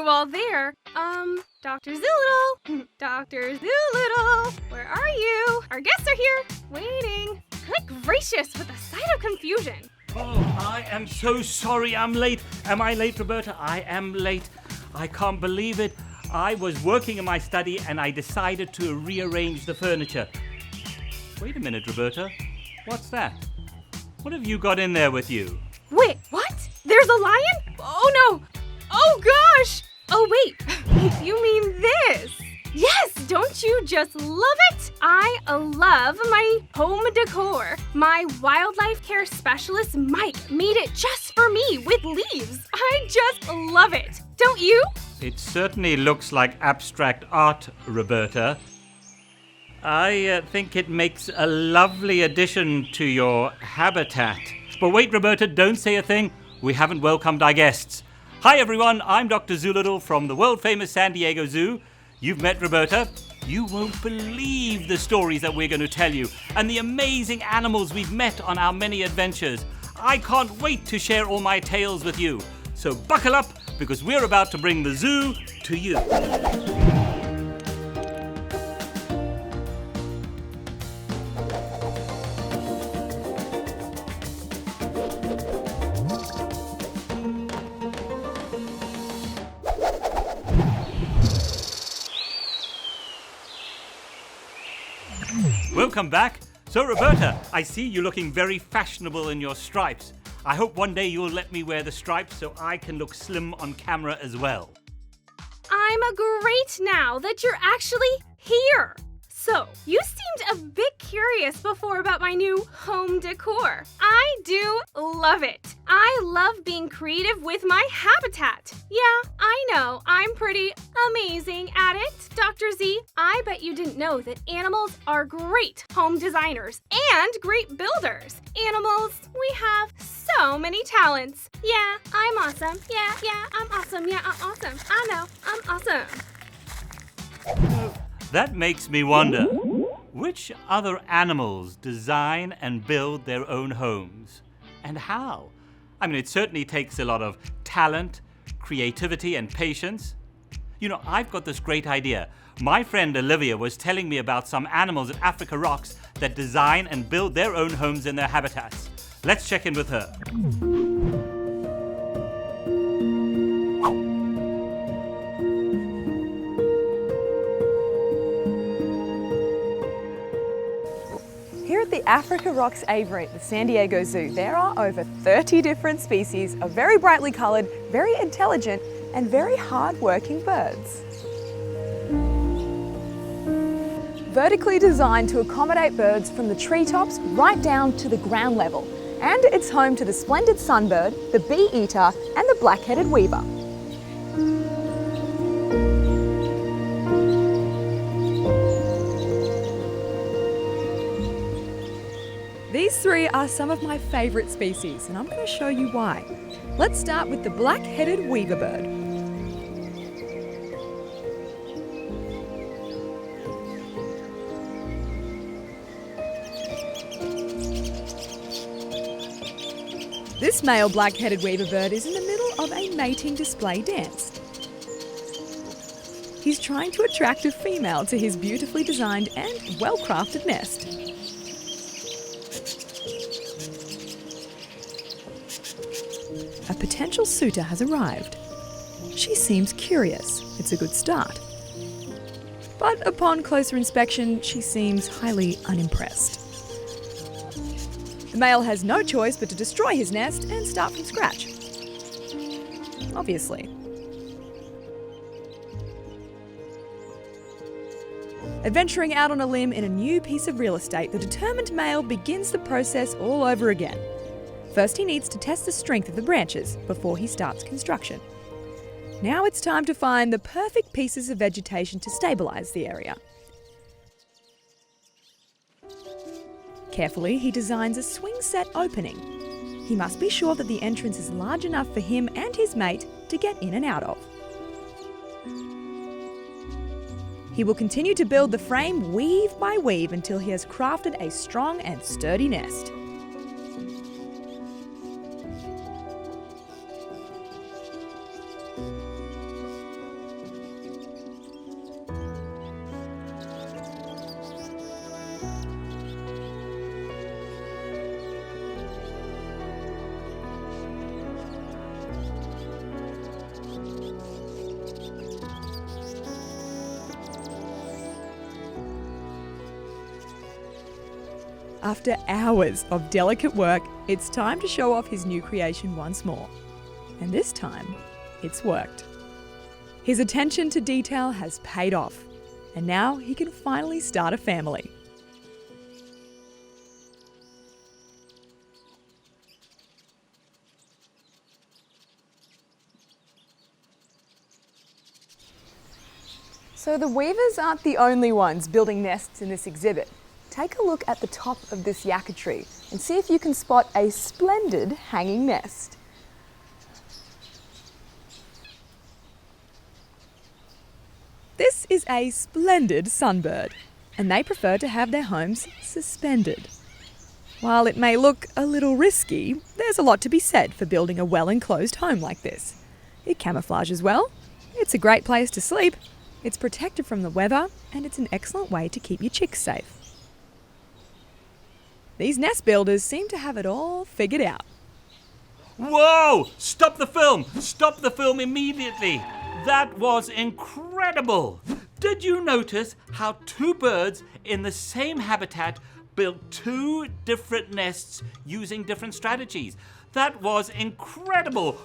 you all there. Dr. Zoolittle! Dr. Zoolittle! Where are you? Our guests are here, waiting. Good gracious, with a sight of confusion. Oh, I am so sorry I'm late. Am I late, Roberta? I am late. I can't believe it. I was working in my study and I decided to rearrange the furniture. Wait a minute, Roberta. What's that? What have you got in there with you? Wait, what? There's a lion? Oh no! Oh gosh! Oh wait, you mean this? Yes, don't you just love it? I love my home decor. My wildlife care specialist Mike made it just for me with leaves. I just love it. Don't you? It certainly looks like abstract art, Roberta. I think it makes a lovely addition to your habitat. But wait, Roberta, don't say a thing. We haven't welcomed our guests. Hi, everyone. I'm Dr. Zoolittle from the world-famous San Diego Zoo. You've met Roberta. You won't believe the stories that we're going to tell you and the amazing animals we've met on our many adventures. I can't wait to share all my tales with you. So buckle up, because we're about to bring the zoo to you. Welcome back. So, Roberta, I see you looking very fashionable in your stripes. I hope one day you'll let me wear the stripes so I can look slim on camera as well. I'm great now that you're actually here. So, you seemed a bit curious before about my new home decor. I do love it. I love being creative with my habitat. Yeah, I know, I'm pretty amazing at it, Dr. Z. I bet you didn't know that animals are great home designers and great builders. Animals, we have so many talents. Yeah, I'm awesome. Yeah, I'm awesome. Yeah, I'm awesome. I know, I'm awesome. That makes me wonder, which other animals design and build their own homes? And how? I mean, it certainly takes a lot of talent, creativity, and patience. You know, I've got this great idea. My friend Olivia was telling me about some animals at Africa Rocks that design and build their own homes in their habitats. Let's check in with her. Here at the Africa Rocks Aviary at the San Diego Zoo, there are over 30 different species of very brightly coloured, very intelligent and very hard-working birds. Vertically designed to accommodate birds from the treetops right down to the ground level. And it's home to the splendid sunbird, the bee-eater and the black-headed weaver. These three are some of my favourite species, and I'm going to show you why. Let's start with the black-headed weaver bird. This male black-headed weaver bird is in the middle of a mating display dance. He's trying to attract a female to his beautifully designed and well-crafted nest. A potential suitor has arrived. She seems curious. It's a good start. But upon closer inspection, she seems highly unimpressed. The male has no choice but to destroy his nest and start from scratch. Obviously. Adventuring out on a limb in a new piece of real estate, the determined male begins the process all over again. First, he needs to test the strength of the branches before he starts construction. Now it's time to find the perfect pieces of vegetation to stabilise the area. Carefully, he designs a swing set opening. He must be sure that the entrance is large enough for him and his mate to get in and out of. He will continue to build the frame weave by weave until he has crafted a strong and sturdy nest. After hours of delicate work, it's time to show off his new creation once more. And this time, it's worked. His attention to detail has paid off, and now he can finally start a family. So the weavers aren't the only ones building nests in this exhibit. Take a look at the top of this yucca tree and see if you can spot a splendid hanging nest. This is a splendid sunbird, and they prefer to have their homes suspended. While it may look a little risky, there's a lot to be said for building a well-enclosed home like this. It camouflages well, it's a great place to sleep, it's protected from the weather, and it's an excellent way to keep your chicks safe. These nest builders seem to have it all figured out. Whoa! Stop the film! Stop the film immediately! That was incredible! Did you notice how two birds in the same habitat built two different nests using different strategies? That was incredible!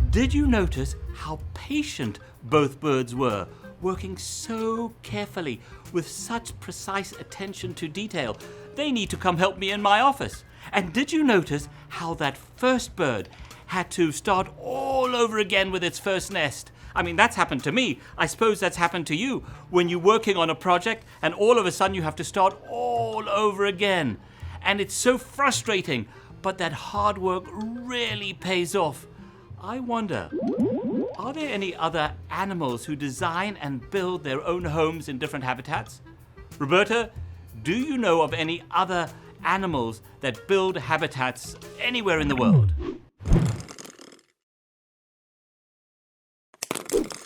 Did you notice how patient both birds were, working so carefully with such precise attention to detail? They need to come help me in my office. And did you notice how that first bird had to start all over again with its first nest? I mean, that's happened to me. I suppose that's happened to you when you're working on a project and all of a sudden you have to start all over again. And it's so frustrating, but that hard work really pays off. I wonder, are there any other animals who design and build their own homes in different habitats? Roberta, do you know of any other animals that build habitats anywhere in the world?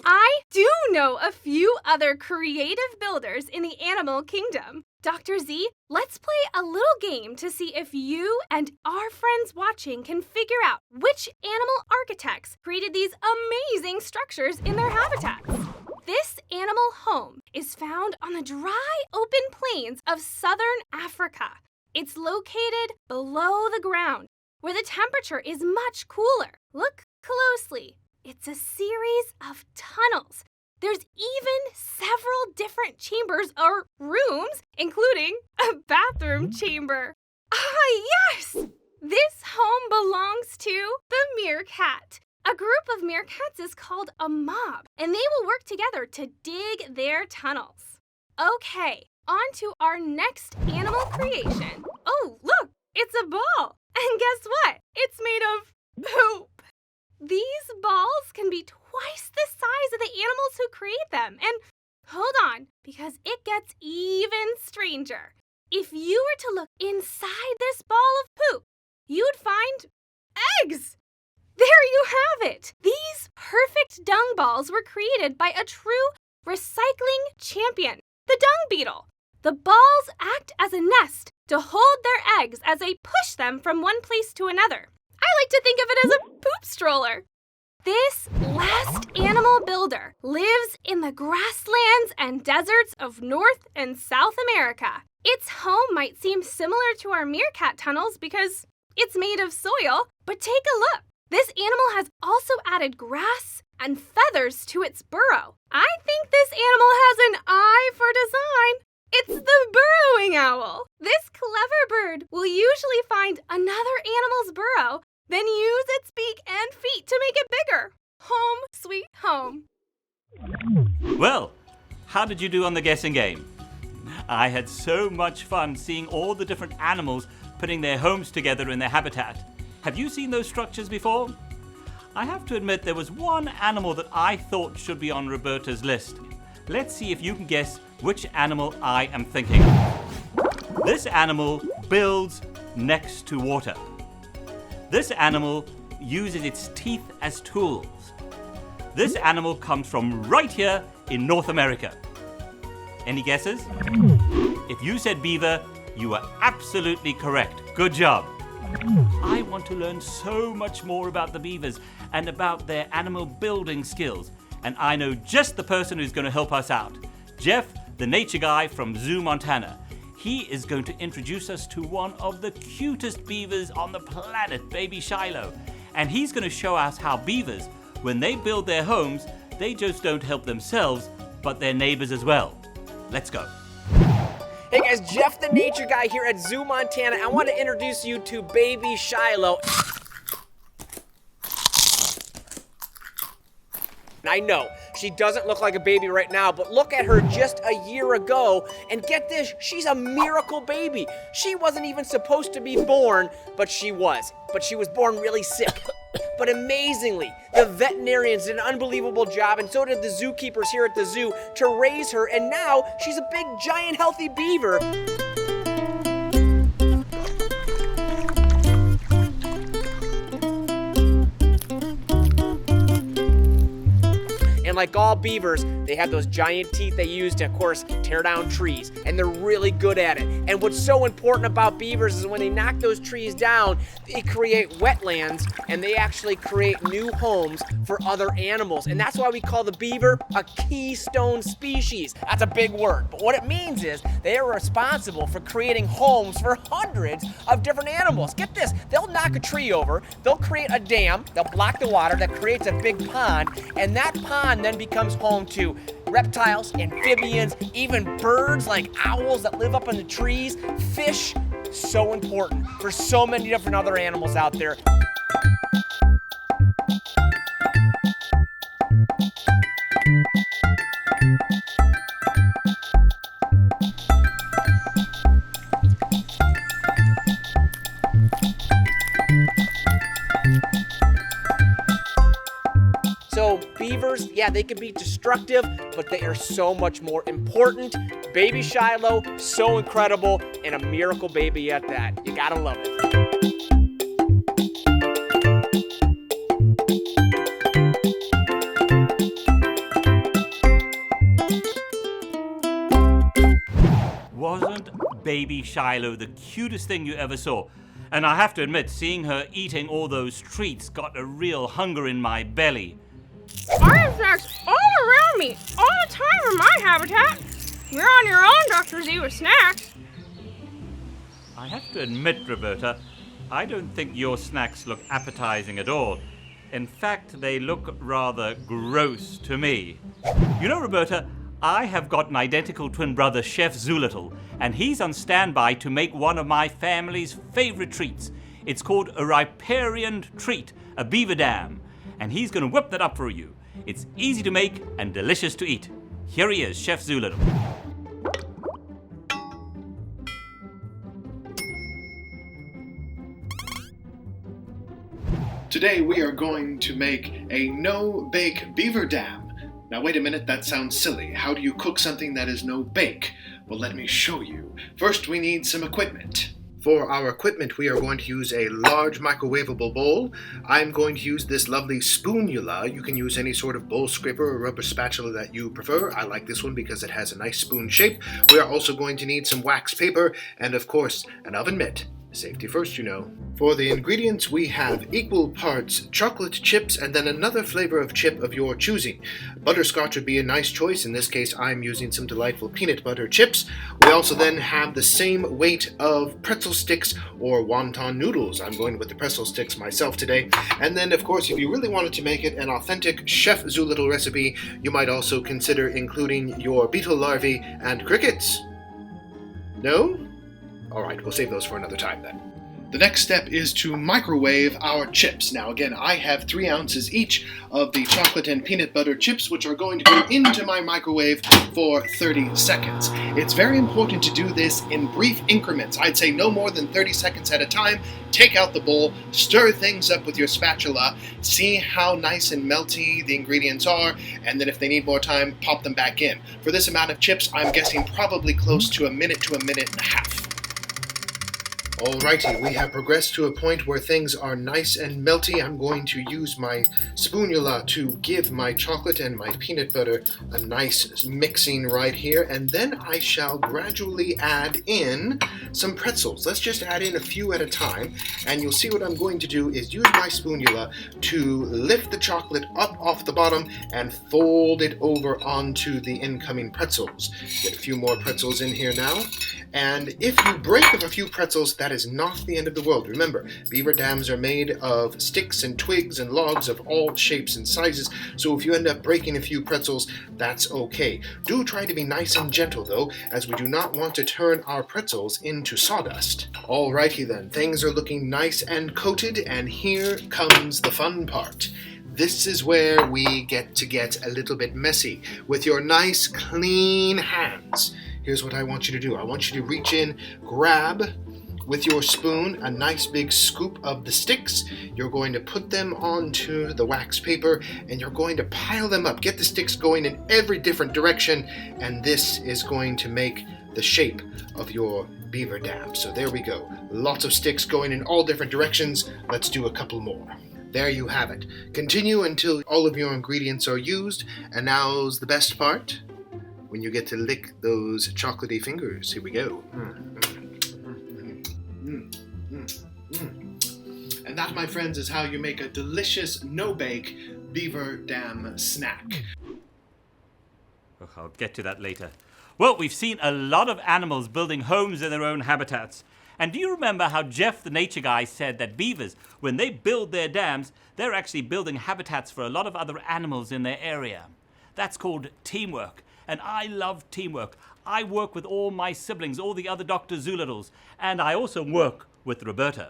I do know a few other creative builders in the animal kingdom. Dr. Z, let's play a little game to see if you and our friends watching can figure out which animal architects created these amazing structures in their habitats. This animal home is found on the dry, open plains of southern Africa. It's located below the ground, where the temperature is much cooler. Look closely. It's a series of tunnels. There's even several different chambers or rooms, including a bathroom chamber. Ah, yes! This home belongs to the meerkat. A group of meerkats is called a mob, and they will work together to dig their tunnels. Okay, on to our next animal creation. Oh, look, it's a ball. And guess what? It's made of poop. These balls can be twice the size of the animals who create them. And hold on, because it gets even stranger. If you were to look inside this ball of poop, you'd find eggs. There you have it. These perfect dung balls were created by a true recycling champion, the dung beetle. The balls act as a nest to hold their eggs as they push them from one place to another. I like to think of it as a poop stroller. This last animal builder lives in the grasslands and deserts of North and South America. Its home might seem similar to our meerkat tunnels because it's made of soil, but take a look. This animal has also added grass and feathers to its burrow. I think this animal has an eye for design. It's the burrowing owl. This clever bird will usually find another animal's burrow, then use its beak and feet to make it bigger. Home, sweet home. Well, how did you do on the guessing game? I had so much fun seeing all the different animals putting their homes together in their habitat. Have you seen those structures before? I have to admit there was one animal that I thought should be on Roberta's list. Let's see if you can guess which animal I am thinking of. This animal builds next to water. This animal uses its teeth as tools. This animal comes from right here in North America. Any guesses? If you said beaver, you are absolutely correct. Good job. I want to learn so much more about the beavers and about their animal building skills. And I know just the person who's going to help us out. Jeff, the nature guy from ZooMontana. He is going to introduce us to one of the cutest beavers on the planet, baby Shiloh. And he's going to show us how beavers, when they build their homes, they just don't help themselves, but their neighbors as well. Let's go. Hey guys, Jeff the Nature Guy here at ZooMontana. I want to introduce you to baby Shiloh. I know, she doesn't look like a baby right now, but look at her just a year ago, and get this, she's a miracle baby. She wasn't even supposed to be born, but she was. But she was born really sick. But amazingly, the veterinarians did an unbelievable job, and so did the zookeepers here at the zoo to raise her, and now she's a big, giant, healthy beaver. And like all beavers, they have those giant teeth they use to, of course, tear down trees. And they're really good at it. And what's so important about beavers is when they knock those trees down, they create wetlands, and they actually create new homes for other animals. And that's why we call the beaver a keystone species. That's a big word. But what it means is they are responsible for creating homes for hundreds of different animals. Get this, they'll knock a tree over, they'll create a dam, they'll block the water that creates a big pond, and that pond then becomes home to reptiles, amphibians, even birds like owls that live up in the trees, fish. So important for so many different other animals out there. So beavers, yeah, they can be destructive, but they are so much more important. Baby Shiloh, so incredible, and a miracle baby at that. You gotta love it. Wasn't baby Shiloh the cutest thing you ever saw? And I have to admit, seeing her eating all those treats got a real hunger in my belly. I have snacks all around me, all the time in my habitat. You're on your own, Dr. Z, with snacks. I have to admit, Roberta, I don't think your snacks look appetizing at all. In fact, they look rather gross to me. You know, Roberta, I have got an identical twin brother, Chef Zoolittle, and he's on standby to make one of my family's favorite treats. It's called a riparian treat, a beaver dam, and he's going to whip that up for you. It's easy to make and delicious to eat. Here he is, Chef Zoolittle. Today we are going to make a no-bake beaver dam. Now wait a minute, that sounds silly. How do you cook something that is no-bake? Well, let me show you. First we need some equipment. For our equipment, we are going to use a large microwavable bowl. I'm going to use this lovely spoonula. You can use any sort of bowl scraper or rubber spatula that you prefer. I like this one because it has a nice spoon shape. We are also going to need some wax paper and, of course, an oven mitt. Safety first, you know. For the ingredients, we have equal parts chocolate chips and then another flavor of chip of your choosing. Butterscotch would be a nice choice. In this case, I'm using some delightful peanut butter chips. We also then have the same weight of pretzel sticks or wonton noodles. I'm going with the pretzel sticks myself today. And then, of course, if you really wanted to make it an authentic Chef Zoolittle recipe, you might also consider including your beetle larvae and crickets. No? All right, we'll save those for another time then. The next step is to microwave our chips. Now again, I have 3 ounces each of the chocolate and peanut butter chips, which are going to go into my microwave for 30 seconds. It's very important to do this in brief increments. I'd say no more than 30 seconds at a time. Take out the bowl, stir things up with your spatula, see how nice and melty the ingredients are, and then if they need more time, pop them back in. For this amount of chips, I'm guessing probably close to a minute and a half. Alrighty, we have progressed to a point where things are nice and melty. I'm going to use my spoonula to give my chocolate and my peanut butter a nice mixing right here, and then I shall gradually add in some pretzels. Let's just add in a few at a time, and you'll see what I'm going to do is use my spoonula to lift the chocolate up off the bottom and fold it over onto the incoming pretzels. Get a few more pretzels in here now. And if you break a few pretzels, that is not the end of the world. Remember, beaver dams are made of sticks and twigs and logs of all shapes and sizes, so if you end up breaking a few pretzels, that's okay. Do try to be nice and gentle, though, as we do not want to turn our pretzels into sawdust. Alrighty then, things are looking nice and coated, and here comes the fun part. This is where we get a little bit messy. With your nice, clean hands, here's what I want you to do. I want you to reach in, grab with your spoon a nice big scoop of the sticks. You're going to put them onto the wax paper, and you're going to pile them up. Get the sticks going in every different direction, and this is going to make the shape of your beaver dam. So there we go. Lots of sticks going in all different directions. Let's do a couple more. There you have it. Continue until all of your ingredients are used, and now's the best part, when you get to lick those chocolatey fingers. Here we go. And that, my friends, is how you make a delicious no-bake beaver dam snack. Oh, I'll get to that later. Well, we've seen a lot of animals building homes in their own habitats. And do you remember how Jeff the nature guy said that beavers, when they build their dams, they're actually building habitats for a lot of other animals in their area? That's called teamwork. And I love teamwork. I work with all my siblings, all the other Dr. Zoolittles, and I also work with Roberta.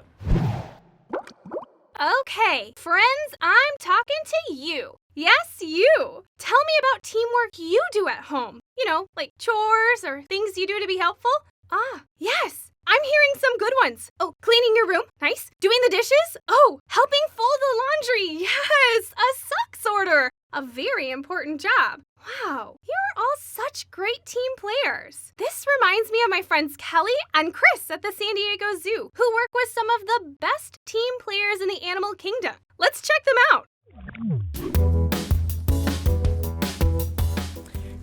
Okay, friends, I'm talking to you. Yes, you. Tell me about teamwork you do at home. You know, like chores or things you do to be helpful. Ah, yes. I'm hearing some good ones. Oh, cleaning your room. Nice. Doing the dishes. Oh, helping fold the laundry. Yes, a sock sorter. A very important job. Wow, you're all such great team players. This reminds me of my friends Kelly and Chris at the San Diego Zoo, who work with some of the best team players in the animal kingdom. Let's check them out.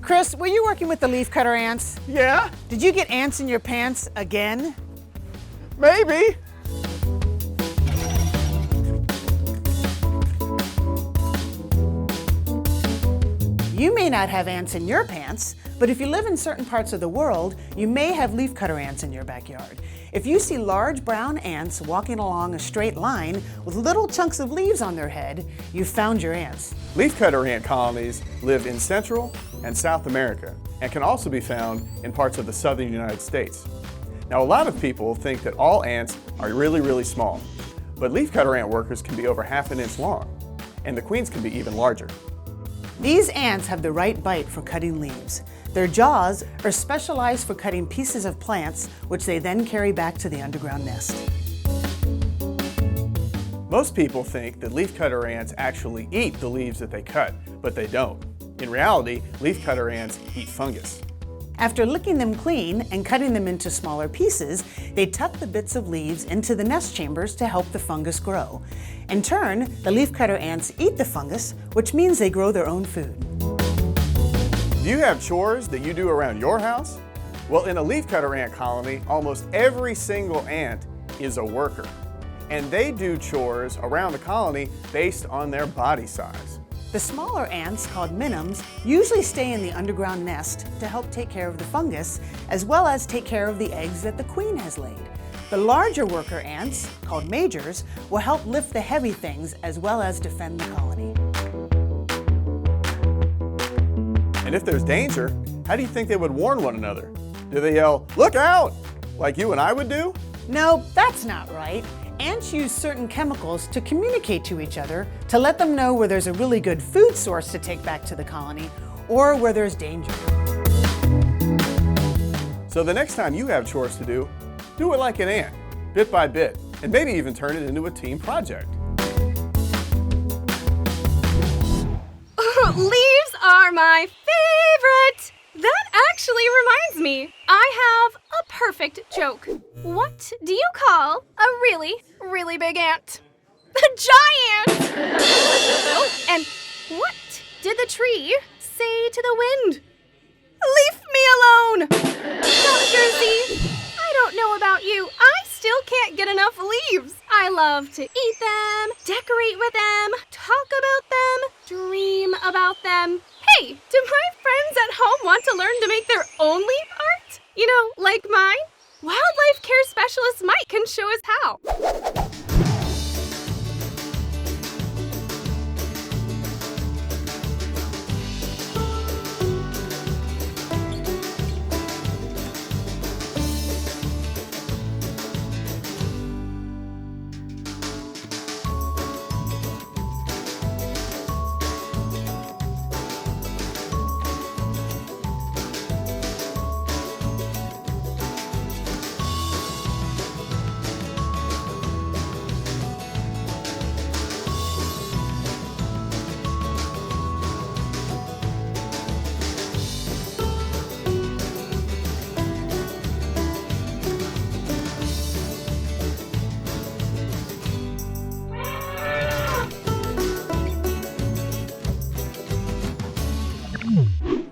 Chris, were you working with the leafcutter ants? Yeah, Did you get ants in your pants again? maybe. You may not have ants in your pants, but if you live in certain parts of the world, you may have leafcutter ants in your backyard. If you see large brown ants walking along a straight line with little chunks of leaves on their head, you've found your ants. Leafcutter ant colonies live in Central and South America and can also be found in parts of the southern United States. Now, a lot of people think that all ants are really, really small, but leafcutter ant workers can be over ½ an inch long, and the queens can be even larger. These ants have the right bite for cutting leaves. Their jaws are specialized for cutting pieces of plants, which they then carry back to the underground nest. Most people think that leafcutter ants actually eat the leaves that they cut, but they don't. In reality, leafcutter ants eat fungus. After licking them clean and cutting them into smaller pieces, they tuck the bits of leaves into the nest chambers to help the fungus grow. In turn, the leafcutter ants eat the fungus, which means they grow their own food. Do you have chores that you do around your house? Well, in a leafcutter ant colony, almost every single ant is a worker. And they do chores around the colony based on their body size. The smaller ants, called minims, usually stay in the underground nest to help take care of the fungus, as well as take care of the eggs that the queen has laid. The larger worker ants, called majors, will help lift the heavy things as well as defend the colony. And if there's danger, how do you think they would warn one another? Do they yell, "Look out!" like you and I would do? No, that's not right. Ants use certain chemicals to communicate to each other to let them know where there's a really good food source to take back to the colony or where there's danger. So the next time you have chores to do it like an ant, bit by bit, and maybe even turn it into a team project. Leaves are my favorite. That actually reminds me. I have a perfect joke. What do you call a really, really big ant? A giant! Oh, and what did the tree say to the wind? Leave me alone! Dr. Z, I don't know about you. I still can't get enough leaves. I love to eat them, decorate with them, talk about them, dream about them. Hey, do my friends at home want to learn to make their own leaf art? You know, like mine? Wildlife care specialist Mike can show us how.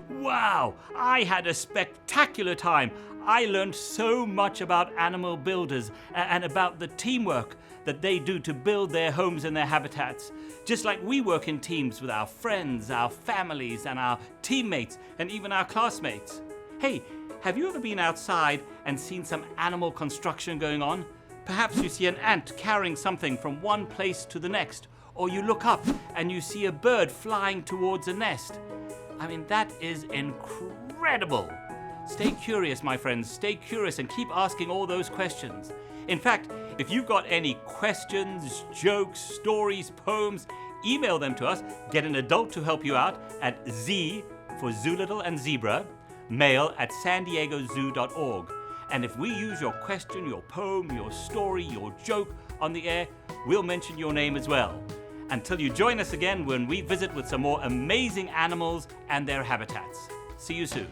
Wow, I had a spectacular time. I learned so much about animal builders and about the teamwork that they do to build their homes and their habitats. Just like we work in teams with our friends, our families, and our teammates, and even our classmates. Hey, have you ever been outside and seen some animal construction going on? Perhaps you see an ant carrying something from one place to the next, or you look up and you see a bird flying towards a nest. I mean, that is incredible. Stay curious, my friends. Stay curious and keep asking all those questions. In fact, if you've got any questions, jokes, stories, poems, email them to us. Get an adult to help you out at Z for Zoolittle and Zebra, mail at sandiegozoo.org. And if we use your question, your poem, your story, your joke on the air, we'll mention your name as well. Until you join us again when we visit with some more amazing animals and their habitats. See you soon.